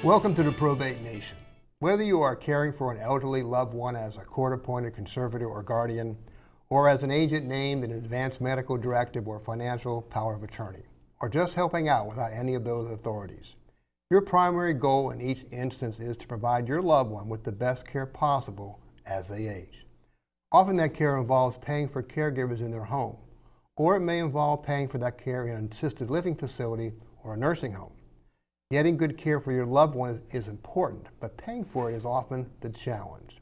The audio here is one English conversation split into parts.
Welcome to the Probate Nation. Whether you are caring for an elderly loved one as a court-appointed conservator or guardian, or as an agent named an advanced medical directive or financial power of attorney, or just helping out without any of those authorities, your primary goal in each instance is to provide your loved one with the best care possible as they age. Often that care involves paying for caregivers in their home, or it may involve paying for that care in an assisted living facility or a nursing home. Getting good care for your loved one is important, but paying for it is often the challenge.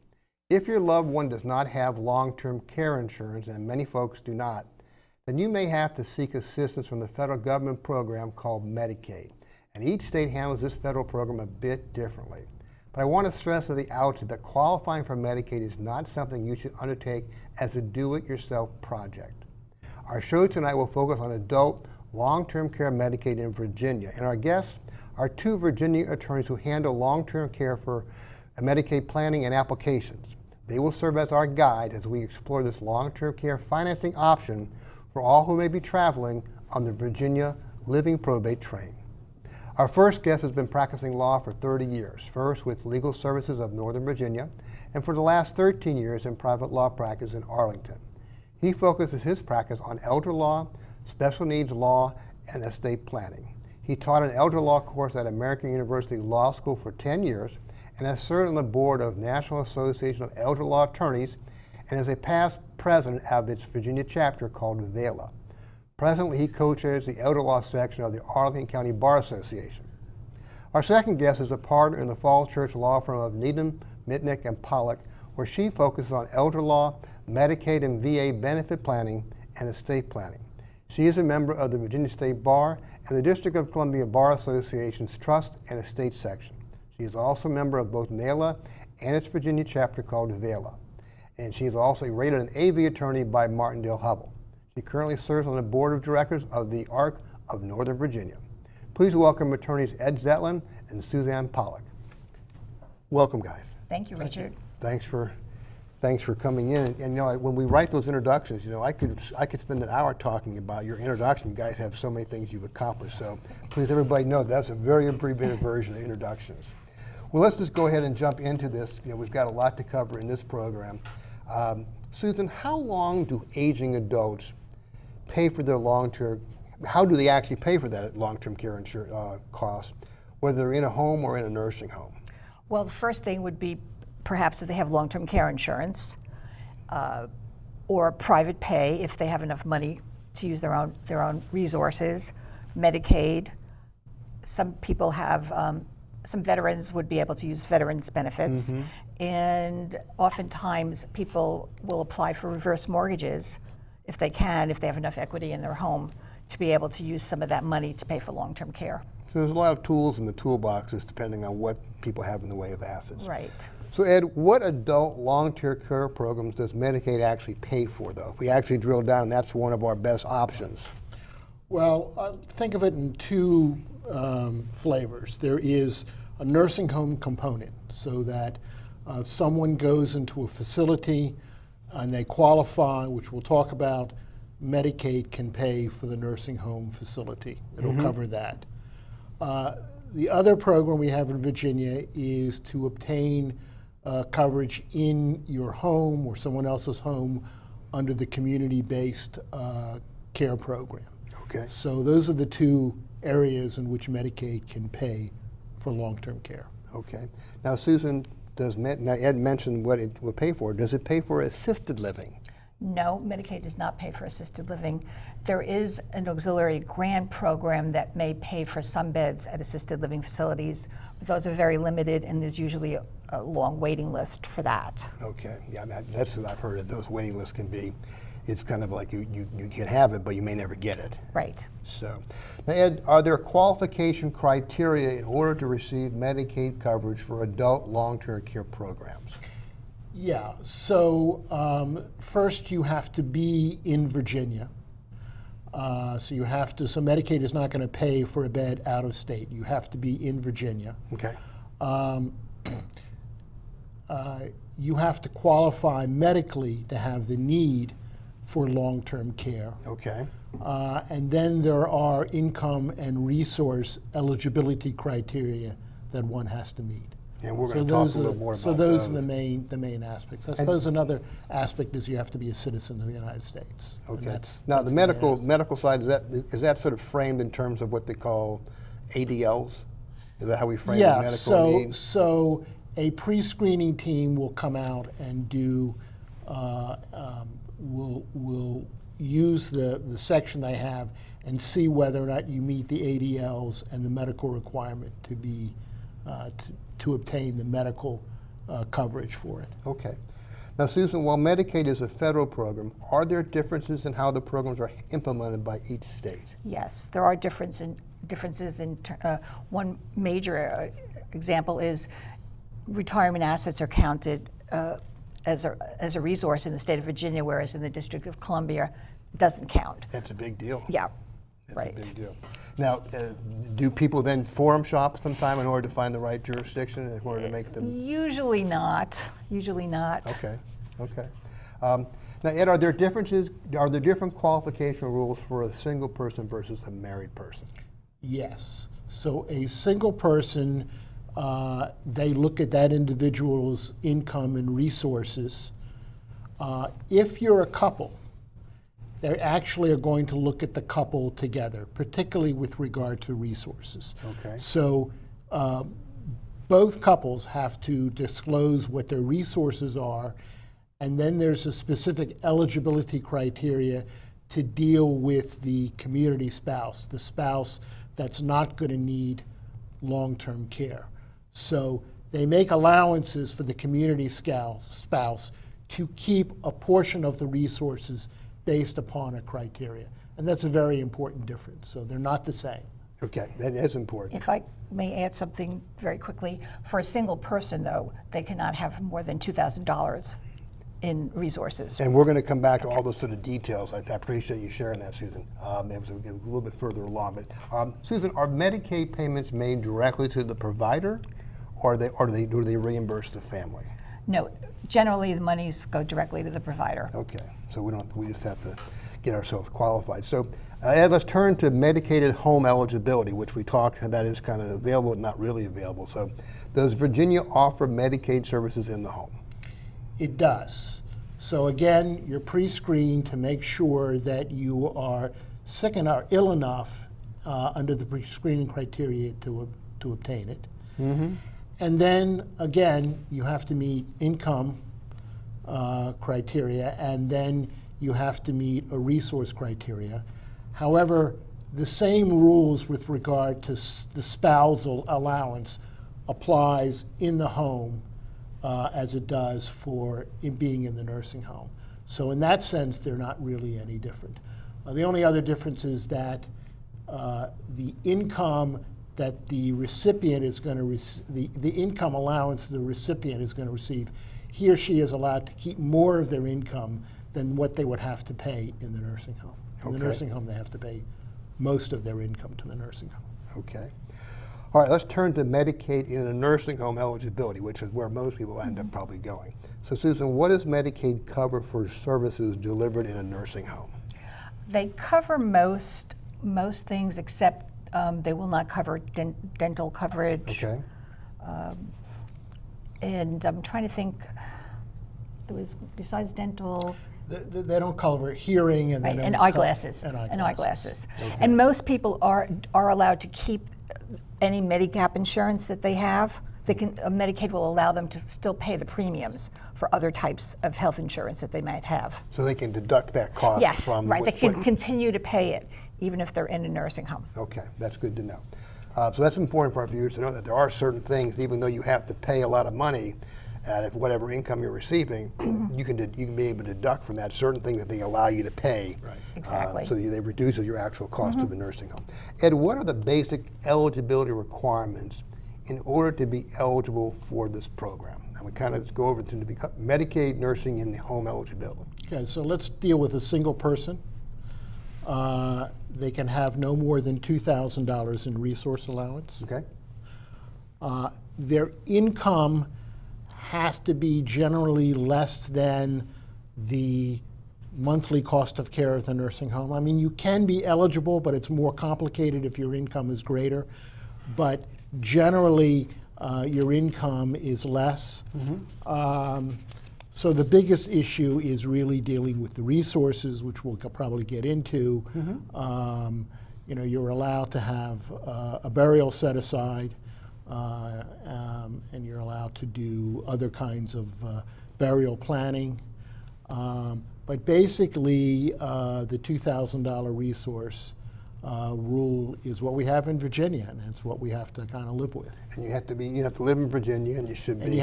If your loved one does not have long-term care insurance, and many folks do not, then you may have to seek assistance from the federal government program called Medicaid. And each state handles this federal program a bit differently. But I want to stress at the outset that qualifying for Medicaid is not something you should undertake as a do-it-yourself project. Our show tonight will focus on adult long-term care Medicaid in Virginia, and our guests are two Virginia attorneys who handle long-term care for Medicaid planning and applications. They will serve as our guide as we explore this long-term care financing option for all who may be traveling on the Virginia Living Probate train. Our first guest has been practicing law for 30 years, first with Legal Services of Northern Virginia, and for the last 13 years in private law practice in Arlington. He focuses his practice on elder law, special needs law, and estate planning. He taught an elder law course at American University Law School for 10 years and has served on the board of National Association of Elder Law Attorneys and is a past president of its Virginia chapter called VELA. Presently, he co-chairs the Elder Law section of the Arlington County Bar Association. Our second guest is a partner in the Falls Church law firm of Needham, Mitnick, and Pollock, where she focuses on elder law, Medicaid and VA benefit planning, and estate planning. She is a member of the Virginia State Bar and the District of Columbia Bar Association's Trust and Estate section. She is also a member of both NALA and its Virginia chapter called VELA. And she is also rated an AV attorney by Martindale-Hubbell. She currently serves on the board of directors of the ARC of Northern Virginia. Please welcome attorneys Ed Zetlin and Suzanne Pollock. Welcome, guys. Thank you, Richard. Thanks for coming in. And you know, when we write those introductions, you know, I could spend an hour talking about your introduction. You guys have so many things you've accomplished. So please, everybody know that's a very abbreviated version of introductions. Well, let's just go ahead and jump into this. You know, we've got a lot to cover in this program. Susan, how long do aging adults pay for their long-term, how do they actually pay for that long-term care insurance cost, whether they're in a home or in a nursing home? Well, the first thing would be perhaps if they have long-term care insurance or private pay if they have enough money to use their own resources, Medicaid. Some people have, some veterans would be able to use veterans benefits. Mm-hmm. And oftentimes people will apply for reverse mortgages if they have enough equity in their home to be able to use some of that money to pay for long-term care. So there's a lot of tools in the toolboxes depending on what people have in the way of assets. Right. So Ed, what adult long-term care programs does Medicaid actually pay for, though? If we actually drill down, and that's one of our best options. Well, think of it in two flavors. There is a nursing home component, so that if someone goes into a facility and they qualify, which we'll talk about, Medicaid can pay for the nursing home facility. It'll mm-hmm. cover that. The other program we have in Virginia is to obtain coverage in your home or someone else's home under the community-based care program. Okay. So those are the two areas in which Medicaid can pay for long-term care. Okay. Now, Susan, now Ed mentioned what it will pay for. Does it pay for assisted living? No, Medicaid does not pay for assisted living. There is an auxiliary grant program that may pay for some beds at assisted living facilities, but those are very limited, and there's usually a long waiting list for that. Okay, yeah, I mean, that's what I've heard. That those waiting lists can be, it's kind of like you can have it, but you may never get it. Right. So, now Ed, are there qualification criteria in order to receive Medicaid coverage for adult long-term care programs? Yeah, so first you have to be in Virginia. So Medicaid is not going to pay for a bed out of state. You have to be in Virginia. Okay. You have to qualify medically to have the need for long-term care. Okay. And then there are income and resource eligibility criteria that one has to meet. And we're going to talk a little more about So those are the main aspects. I suppose another aspect is you have to be a citizen of the United States. And Okay. that's Now, the main aspect. medical side, is that sort of framed in terms of what they call ADLs? Is that how we frame the Yeah, medical needs? so a pre-screening team will come out and will use the section they have and see whether or not you meet the ADLs and the medical requirement to be to obtain the medical coverage for it. Okay. Now, Susan, while Medicaid is a federal program, are there differences in how the programs are implemented by each state? Yes, there are differences in one major example is retirement assets are counted as a resource in the state of Virginia, whereas in the District of Columbia, it doesn't count. That's a big deal. Yeah, That's right. a big deal. Now, do people then forum shop sometime in order to find the right jurisdiction, in order to make them? Usually not. Usually not. Okay, okay. Now, Ed, are there differences, are there different qualification rules for a single person versus a married person? Yes. So a single person, they look at that individual's income and resources. If you're a couple, they actually are going to look at the couple together, particularly with regard to resources. Okay. So both couples have to disclose what their resources are, and then there's a specific eligibility criteria to deal with the community spouse, the spouse that's not going to need long-term care. So they make allowances for the community spouse to keep a portion of the resources based upon a criteria. And that's a very important difference. So they're not the same. Okay, that is important. If I may add something very quickly, for a single person, though, they cannot have more than $2,000 in resources. And we're going to come back to all those sort of details. I appreciate you sharing that, Susan. It was a little bit further along. But Susan, are Medicaid payments made directly to the provider, or do they reimburse the family? No, generally the monies go directly to the provider. Okay, so we just have to get ourselves qualified. So Ed, let's turn to medicated home eligibility, which we talked, and that is kind of available, but not really available. So does Virginia offer Medicaid services in the home? It does. So again, you're pre-screened to make sure that you are sick and are ill enough under the pre-screening criteria to obtain it. Mm-hmm. And then again, you have to meet income criteria, and then you have to meet a resource criteria. However, the same rules with regard to the spousal allowance applies in the home as it does for being in the nursing home. So in that sense, they're not really any different. The only other difference is that the income that the recipient is going to the income allowance the recipient is going to receive, he or she is allowed to keep more of their income than what they would have to pay in the nursing home. In the nursing home, they have to pay most of their income to the nursing home. Okay. All right, let's turn to Medicaid in a nursing home eligibility, which is where most people end up probably going. So Susan, what does Medicaid cover for services delivered in a nursing home? They cover most things except they will not cover dental coverage. Okay. And I'm trying to think, there was, besides dental, They don't cover hearing and they right, don't and cover- eyeglasses. And eyeglasses. And eyeglasses. And most people are allowed to keep any Medigap insurance that they have. Medicaid will allow them to still pay the premiums for other types of health insurance that they might have. So they can deduct that cost Yes, from right. They what- can continue to pay it even if they're in a nursing home. Okay, that's good to know. So that's important for our viewers to know that there are certain things, even though you have to pay a lot of money, if whatever income you're receiving, you can be able to deduct from that certain things that they allow you to pay. Right. Exactly. So they reduces your actual cost of the nursing home. Ed, what are the basic eligibility requirements in order to be eligible for this program? And we kind of go over to the Medicaid nursing in the home eligibility. Okay, so let's deal with a single person. They can have no more than $2,000 in resource allowance. Okay. Their income has to be generally less than the monthly cost of care at the nursing home. I mean, you can be eligible, but it's more complicated if your income is greater. But generally, your income is less. So the biggest issue is really dealing with the resources, which we'll probably get into. You're allowed to have a burial set aside, and you're allowed to do other kinds of burial planning. But basically, the $2,000 resource rule is what we have in Virginia, and it's what we have to kind of live with. And you have to live in Virginia, and you should be. And you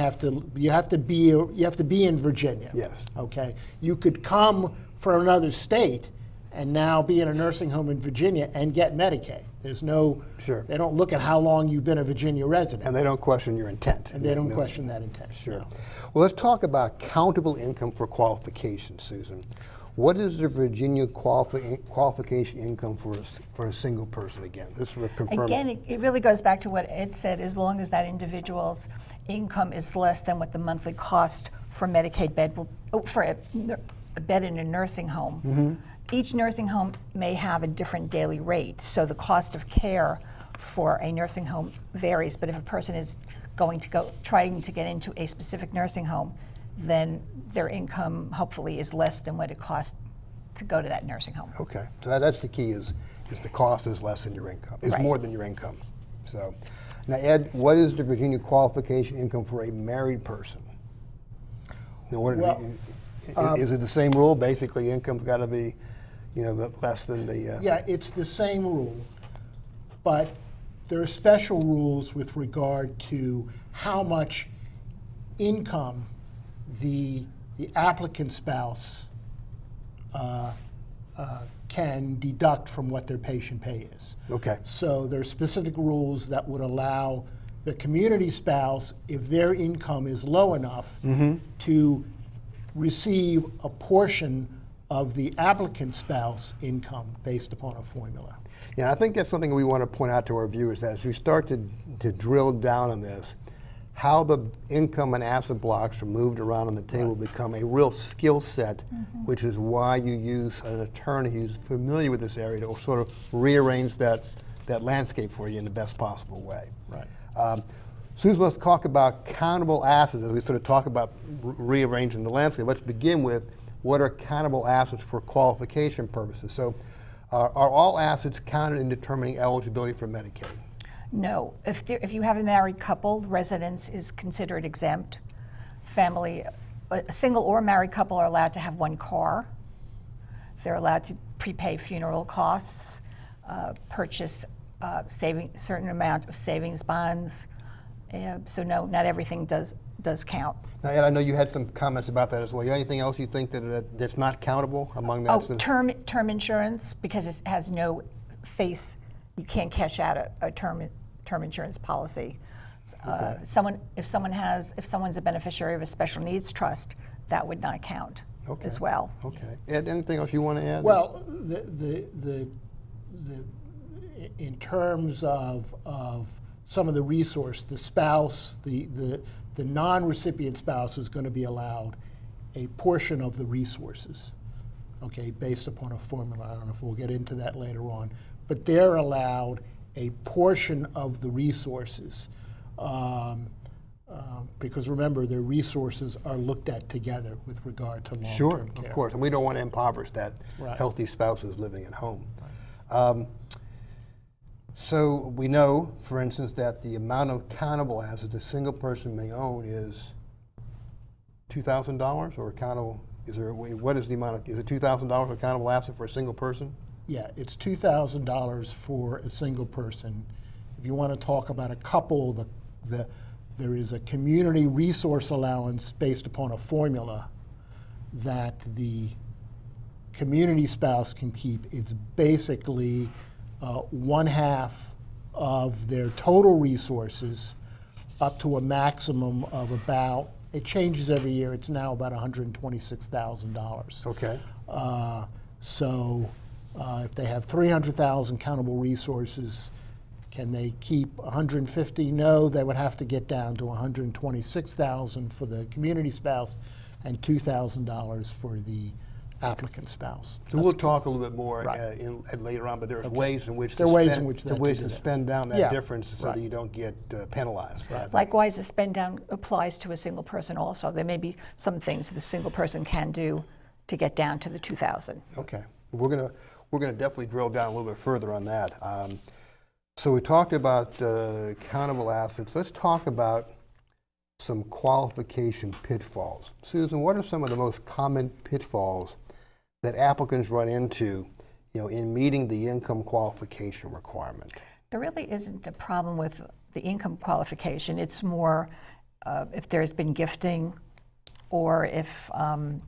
have to be in Virginia. Yes. Okay. You could come from another state and now be in a nursing home in Virginia and get Medicaid. There's no. Sure. They don't look at how long you've been a Virginia resident. And they don't question your intent. And they don't question that intent. Sure. No. Well, let's talk about countable income for qualification, Susan. What is the Virginia qualification income for a single person again? This will confirm. Again, it really goes back to what Ed said, as long as that individual's income is less than what the monthly cost for Medicaid bed will, for a bed in a nursing home. Each nursing home may have a different daily rate, so the cost of care for a nursing home varies, but if a person is trying to get into a specific nursing home, then their income hopefully is less than what it costs to go to that nursing home. Okay, so that's the key is the cost is less than your income. It's Right. more than your income. So, now Ed, what is the Virginia qualification income for a married person? Now, is it the same rule? Basically, income's got to be, less than the. Yeah, it's the same rule, but there are special rules with regard to how much income the applicant spouse can deduct from what their patient pay is. Okay. So there are specific rules that would allow the community spouse, if their income is low enough, to receive a portion of the applicant spouse income based upon a formula. Yeah, I think that's something we want to point out to our viewers, that as we start to drill down on this, how the income and asset blocks are moved around on the table become a real skill set, which is why you use an attorney who's familiar with this area to sort of rearrange that landscape for you in the best possible way. Right. Susan, let's talk about countable assets as we sort of talk about rearranging the landscape. Let's begin with what are countable assets for qualification purposes. So are all assets counted in determining eligibility for Medicaid? No, if you have a married couple, residence is considered exempt. Family, a single or married couple are allowed to have one car. They're allowed to prepay funeral costs, purchase certain amount of savings bonds. So no, not everything does count. Now, Ed, I know you had some comments about that as well. You have anything else you think that's not countable among that? Oh, term insurance, because it has no face. You can't cash out a term insurance policy. Okay. If someone's a beneficiary of a special needs trust, that would not count as well. Okay. Ed, anything else you want to add? Well, in terms of some of the resource, the spouse, the non-recipient spouse is going to be allowed a portion of the resources, okay, based upon a formula. I don't know if we'll get into that later on, but they're allowed a portion of the resources because remember, their resources are looked at together with regard to long-term care. Of course, and we don't want to impoverish that healthy spouse who's living at home. Right. So we know, for instance, that the amount of countable assets a single person may own is $2,000 or countable. What is the amount of? Is it $2,000 a countable asset for a single person? Yeah, it's $2,000 for a single person. If you want to talk about a couple, there is a community resource allowance based upon a formula that the community spouse can keep. It's basically 1/2 of their total resources up to a maximum of about, it changes every year, it's now about $126,000. Okay. So if they have 300,000 countable resources, can they keep 150? No, they would have to get down to 126,000 for the community spouse and $2,000 for the applicant spouse. So we'll talk a little bit more Right. later on, but there's ways in which There to are ways spend, in which to that ways can to do that. spend down that Yeah. difference so Right. that you don't get penalized. Likewise, the spend down applies to a single person also. There may be some things the single person can do to get down to the 2,000. Okay, we're gonna definitely drill down a little bit further on that. So we talked about countable assets. Let's talk about some qualification pitfalls. Susan, what are some of the most common pitfalls that applicants run into, in meeting the income qualification requirement? There really isn't a problem with the income qualification. It's more if there's been gifting, or if I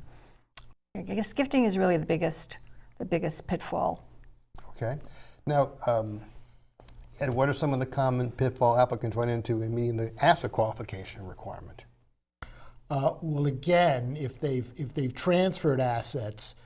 guess gifting is really the biggest pitfall. Okay. Now, Ed, what are some of the common pitfall applicants run into in meeting the asset qualification requirement? Well, again, if they've transferred assets,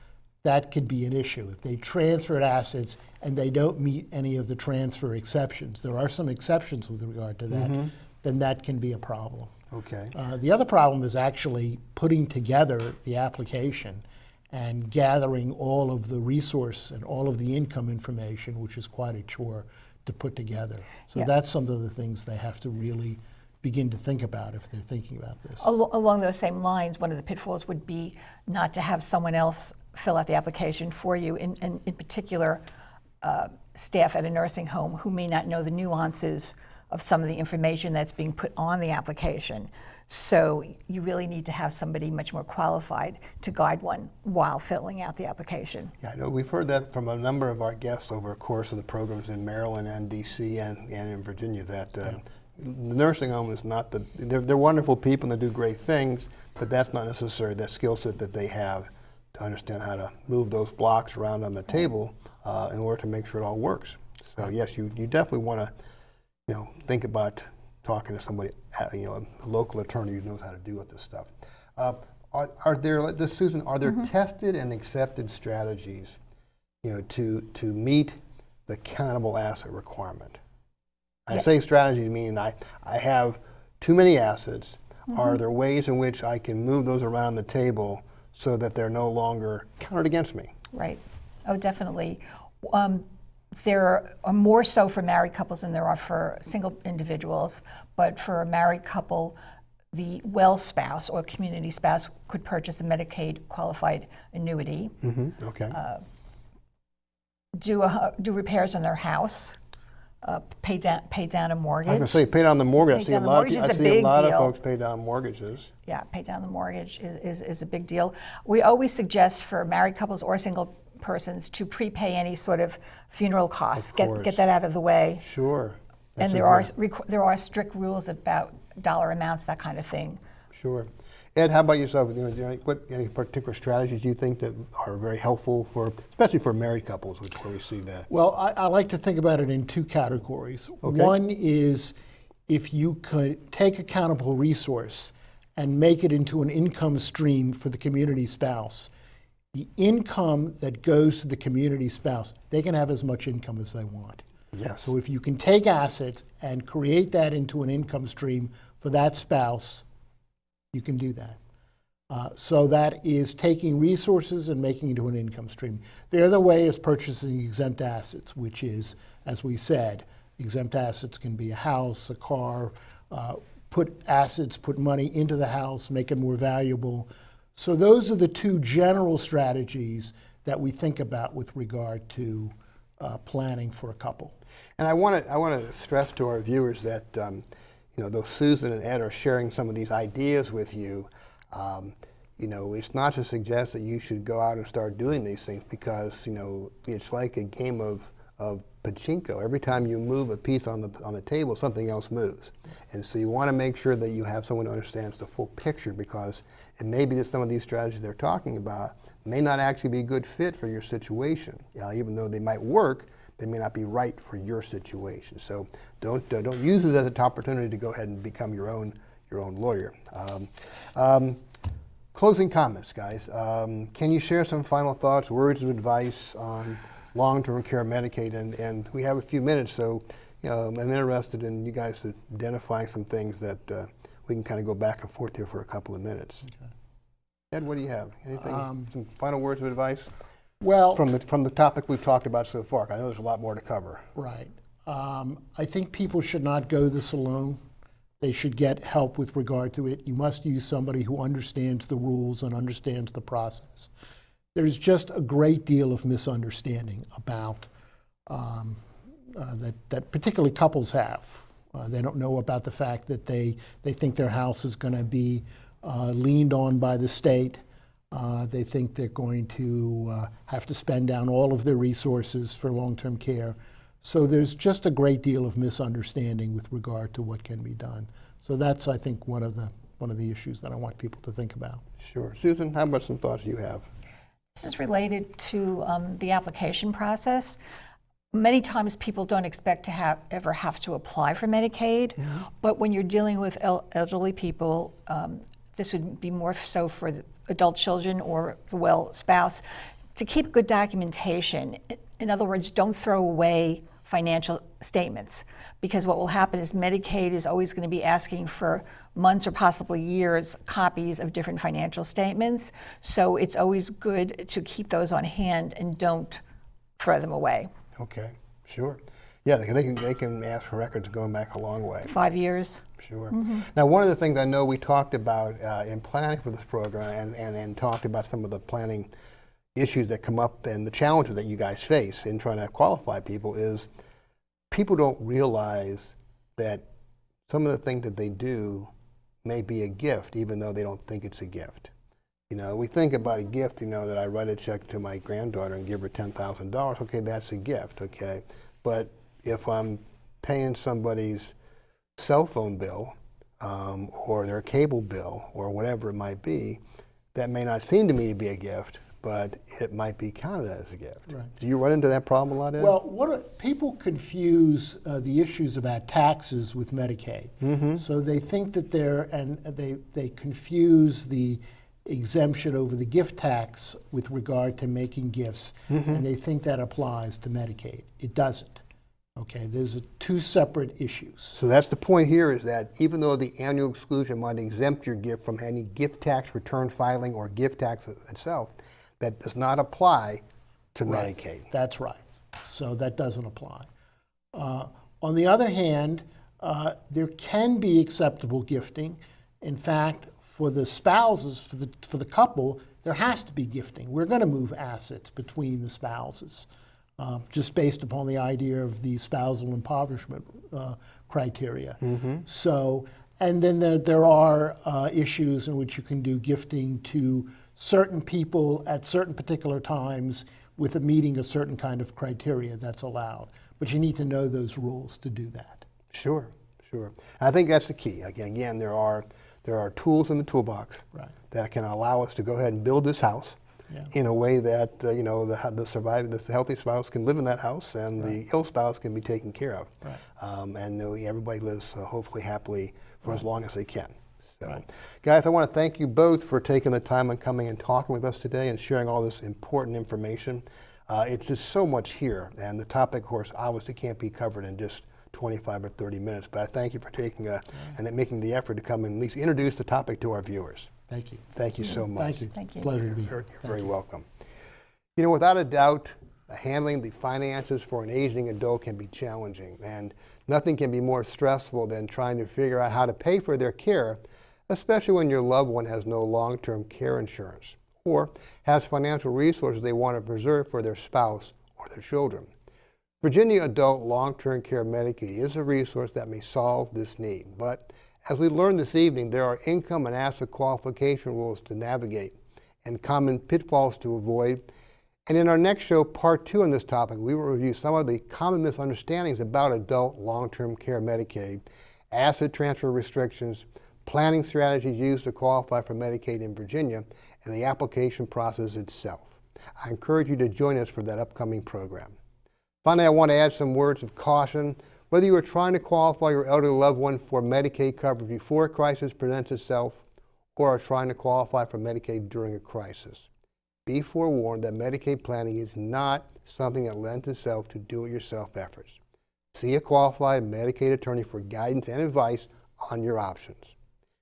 that could be an issue. If they transferred assets and they don't meet any of the transfer exceptions, there are some exceptions with regard to that, then that can be a problem. Okay. The other problem is actually putting together the application and gathering all of the resource and all of the income information, which is quite a chore to put together. So Yeah. that's some of the things they have to really begin to think about if they're thinking about this. Along those same lines, one of the pitfalls would be not to have someone else fill out the application for you, in particular staff at a nursing home who may not know the nuances of some of the information that's being put on the application. So you really need to have somebody much more qualified to guide one while filling out the application. Yeah, I know we've heard that from a number of our guests over the course of the programs in Maryland and DC and in Virginia, that the nursing home is not they're wonderful people and they do great things, but that's not necessarily that skill set that they have to understand how to move those blocks around on the table in order to make sure it all works. So yes, you definitely want to think about talking to somebody, a local attorney who knows how to deal with this stuff. Are there, Susan, are there tested and accepted strategies, to meet the countable asset requirement? I say strategies meaning I have too many assets. Are there ways in which I can move those around the table so that they're no longer counted against me? Right. Oh, definitely. There are more so for married couples than there are for single individuals, but for a married couple, the well spouse or community spouse could purchase a Medicaid qualified annuity, Okay. do repairs on their house, pay down a mortgage. I was going to say, pay down the mortgage. Pay down the mortgage is a I see a big lot of deal. folks pay down mortgages. Yeah, pay down the mortgage is a big deal. We always suggest for married couples or single persons to prepay any sort of funeral costs. course. Get that out of the way. Sure. And there are strict rules about dollar amounts, that kind of thing. Sure. Ed, how about yourself? Any particular strategies you think that are very helpful especially for married couples, which is where we see that? Well, I like to think about it in two categories. Okay. One is if you could take a countable resource and make it into an income stream for the community spouse. The income that goes to the community spouse, they can have as much income as they want. Yes. So if you can take assets and create that into an income stream for that spouse, you can do that. So that is taking resources and making it into an income stream. The other way is purchasing exempt assets, which is, as we said, exempt assets can be a house, a car, put money into the house, make it more valuable. So those are the two general strategies that we think about with regard to planning for a couple. And I want to stress to our viewers that though Susan and Ed are sharing some of these ideas with you, it's not to suggest that you should go out and start doing these things because it's like a game of pachinko. Every time you move a piece on the table, something else moves. And so you want to make sure that you have someone who understands the full picture, because it may be that some of these strategies they're talking about may not actually be a good fit for your situation. Even though they might work, they may not be right for your situation. So don't use it as an opportunity to go ahead and become your own lawyer. Closing comments, guys. Can you share some final thoughts, words of advice on long-term care Medicaid? And we have a few minutes, so I'm interested in you guys identifying some things that we can kind of go back and forth here for a couple of minutes. Okay. Ed, what do you have? Anything, some final words of advice Well, from the topic we've talked about so far? I know there's a lot more to cover. right. I think people should not go this alone. They should get help with regard to it. You must use somebody who understands the rules and understands the process. There's just a great deal of misunderstanding about that particularly couples have. They don't know about the fact that they think their house is going to be leaned on by the state. They think they're going to have to spend down all of their resources for long-term care. So there's just a great deal of misunderstanding with regard to what can be done. So that's, I think, one of the issues that I want people to think about. Sure. Susan, how about some thoughts you have? This is related to the application process. Many times people don't expect to ever have to apply for Medicaid, but when you're dealing with elderly people, this would be more so for the adult children or the spouse, to keep good documentation. In other words, don't throw away financial statements, because what will happen is Medicaid is always going to be asking for months or possibly years copies of different financial statements. So it's always good to keep those on hand and don't throw them away. Okay, sure. Yeah, they can ask for records going back a long way. 5 years. Sure. Now, one of the things I know we talked about in planning for this program and talked about some of the planning issues that come up and the challenges that you guys face in trying to qualify people is people don't realize that some of the things that they do may be a gift, even though they don't think it's a gift. You know, we think about a gift, you know, that I write a check to my granddaughter and give her $10,000. Okay, that's a gift, okay? But if I'm paying somebody's cell phone bill or their cable bill or whatever it might be, that may not seem to me to be a gift, but it might be counted as a gift. Right. Do you run into that problem a lot, Ed? Well, people confuse the issues about taxes with Medicaid. So they think that they confuse the exemption over the gift tax with regard to making gifts, and they think that applies to Medicaid. It doesn't. Okay, there's two separate issues. So that's the point here, is that even though the annual exclusion might exempt your gift from any gift tax return filing or gift tax itself, that does not apply to Medicaid. That's right. So that doesn't apply. On the other hand, there can be acceptable gifting. In fact, for the spouses, for the couple, there has to be gifting. We're going to move assets between the spouses, just based upon the idea of the spousal impoverishment criteria. So, and then there are issues in which you can do gifting to certain people at certain particular times with a meeting a certain kind of criteria that's allowed. But you need to know those rules to do that. Sure, sure. I think that's the key. Again, there are tools in the toolbox that can allow us to go ahead and build this house in a way that you know, the healthy spouse can live in that house and the ill spouse can be taken care of. And everybody lives hopefully happily for as long as they can. So, guys, I want to thank you both for taking the time and coming and talking with us today and sharing all this important information. It's just so much here, and the topic, of course, obviously can't be covered in just 25 or 30 minutes, but I thank you for taking and making the effort to come and at least introduce the topic to our viewers. Thank you. Thank you so much. Thank you. Thank you. Pleasure to be here. You're very welcome. You know, without a doubt, handling the finances for an aging adult can be challenging, and nothing can be more stressful than trying to figure out how to pay for their care, especially when your loved one has no long-term care insurance or has financial resources they want to preserve for their spouse or their children. Virginia Adult Long-Term Care Medicaid is a resource that may solve this need, but as we learned this evening, there are income and asset qualification rules to navigate and common pitfalls to avoid. And in our next show, part 2 on this topic, we will review some of the common misunderstandings about adult long-term care Medicaid, asset transfer restrictions, planning strategies used to qualify for Medicaid in Virginia, and the application process itself. I encourage you to join us for that upcoming program. Finally, I want to add some words of caution. Whether you are trying to qualify your elderly loved one for Medicaid coverage before a crisis presents itself, or are trying to qualify for Medicaid during a crisis, be forewarned that Medicaid planning is not something that lends itself to do-it-yourself efforts. See a qualified Medicaid attorney for guidance and advice on your options.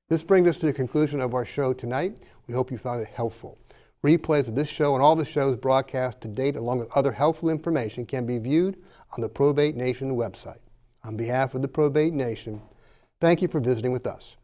This brings us to the conclusion of our show tonight. We hope you found it helpful. Replays of this show and all the shows broadcast to date, along with other helpful information, can be viewed on the Probate Nation website. On behalf of the Probate Nation, thank you for visiting with us.